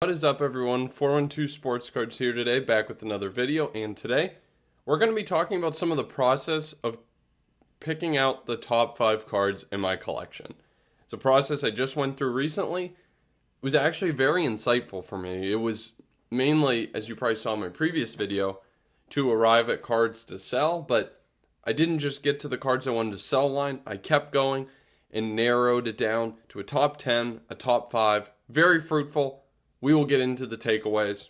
What is up, everyone? 412 Sports Cards here today, back with another video, and today we're going to be talking about some of the process of picking out the top 5 cards in my collection. It's a process I just went through recently. It was actually very insightful for me. It was mainly, as you probably saw in my previous video, to arrive at cards to sell, but I didn't just get to the cards I wanted to sell line. I kept going and narrowed it down to a top 10, a top 5. Very fruitful. We will get into the takeaways.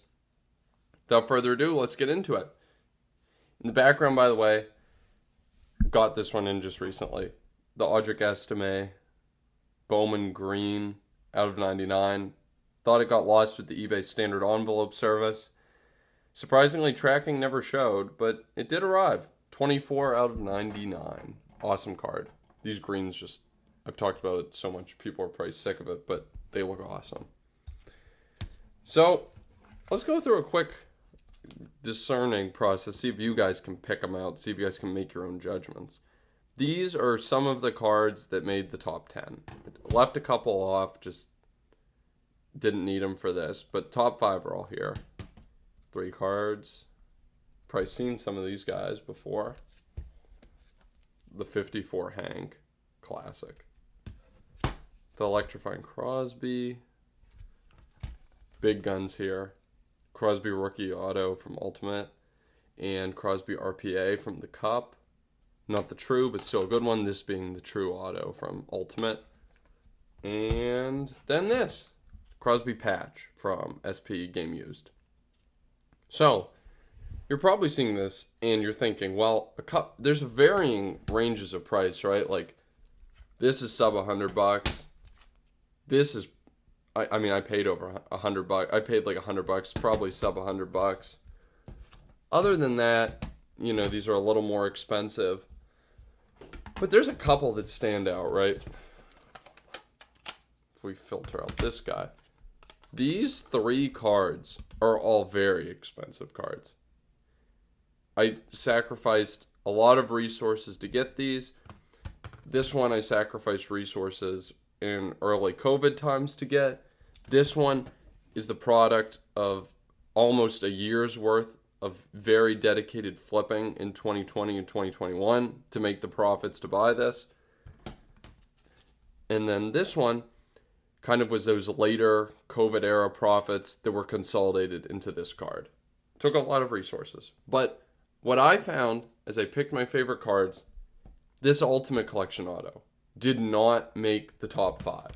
Without further ado, let's get into it. In the background, by the way, got this one in just recently. The Audric Estime Bowman Green out of 99. Thought it got lost with the eBay standard envelope service. Surprisingly, tracking never showed, but it did arrive. 24 out of 99. Awesome card. These greens just, I've talked about it so much, people are probably sick of it, but they look awesome. So, let's go through a quick discerning process, see if you guys can pick them out, see if you guys can make your own judgments. These are some of the cards that made the top 10. Left a couple off, just didn't need them for this, but top 5 are all here. 3 cards. Probably seen some of these guys before. The 54 Hank, classic. The Electrifying Crosby. Big guns here. Crosby Rookie Auto from Ultimate. And Crosby RPA from the Cup. Not the true, but still a good one. This being the true auto from Ultimate. And then this. Crosby Patch from SP Game Used. So, you're probably seeing this and you're thinking, well, there's varying ranges of price, right? Like, this is sub $100. This is, I mean, I paid over $100. I paid like $100, probably sub $100. Other than that, you know, these are a little more expensive. But there's a couple that stand out, right? If we filter out this guy. These 3 cards are all very expensive cards. I sacrificed a lot of resources to get these. This one I sacrificed resources in early COVID times to get. This one is the product of almost a year's worth of very dedicated flipping in 2020 and 2021 to make the profits to buy this. And then this one kind of was those later COVID era profits that were consolidated into this card. Took a lot of resources. But what I found as I picked my favorite cards, this Ultimate Collection auto did not make the top 5.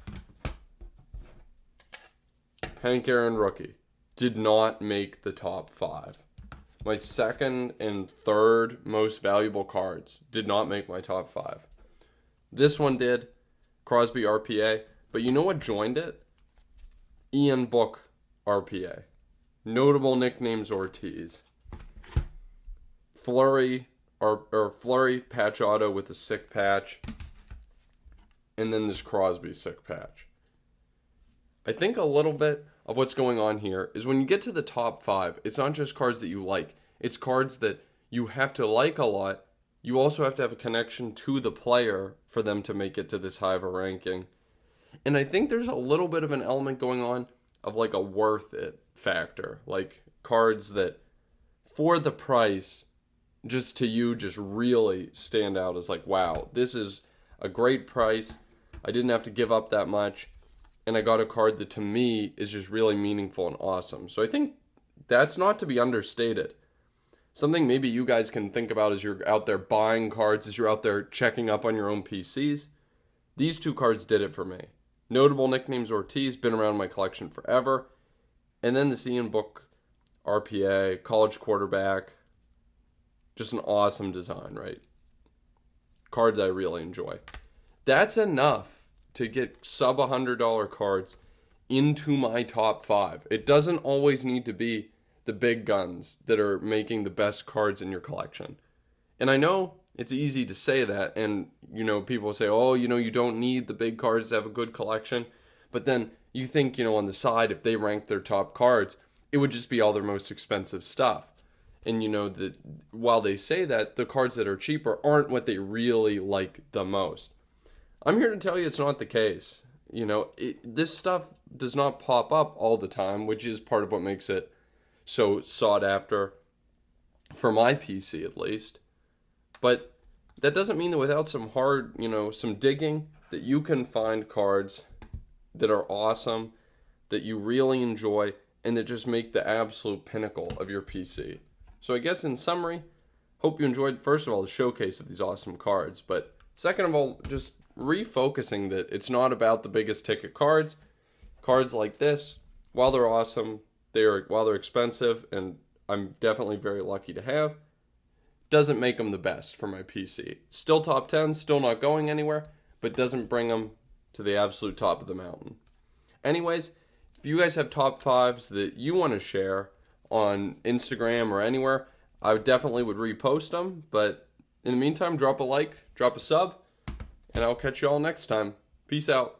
Hank Aaron Rookie did not make the top 5. My second and third most valuable cards did not make my top 5. This one did, Crosby RPA, but you know what joined it? Ian Book RPA. Notable nicknames Ortiz. Flurry or Flurry patch auto with a sick patch. And then this Crosby sick patch. I think a little bit of what's going on here is when you get to the top 5, it's not just cards that you like. It's cards that you have to like a lot. You also have to have a connection to the player for them to make it to this high of a ranking. And I think there's a little bit of an element going on of like a worth it factor. Like cards that for the price, just to you, just really stand out as like, wow, this is a great price. I didn't have to give up that much. And I got a card that to me is just really meaningful and awesome. So I think that's not to be understated. Something maybe you guys can think about as you're out there buying cards, as you're out there checking up on your own PCs. These 2 cards did it for me. Notable nicknames Ortiz, been around in my collection forever. And then the Ian Book RPA, college quarterback. Just an awesome design, right? Card that I really enjoy. That's enough to get sub $100 cards into my top 5. It doesn't always need to be the big guns that are making the best cards in your collection. And I know it's easy to say that, and you know, people say, oh, you know, you don't need the big cards to have a good collection. But then you think, you know, on the side, if they rank their top cards, it would just be all their most expensive stuff. And you know that while they say that, the cards that are cheaper aren't what they really like the most. I'm here to tell you it's not the case. This stuff does not pop up all the time, which is part of what makes it so sought after for my PC at least. But that doesn't mean that without some hard, some digging, that you can find cards that are awesome, that you really enjoy, and that just make the absolute pinnacle of your PC. So I guess in summary, hope you enjoyed, first of all, the showcase of these awesome cards, but second of all, just refocusing that it's not about the biggest ticket cards. Cards like this, while they're awesome, while they're expensive, and I'm definitely very lucky to have, doesn't make them the best for my PC. Still top 10, still not going anywhere, but doesn't bring them to the absolute top of the mountain. Anyways, if you guys have top 5s that you want to share on Instagram or anywhere, I definitely would repost them. But in the meantime, drop a like, drop a sub, and I'll catch you all next time. Peace out.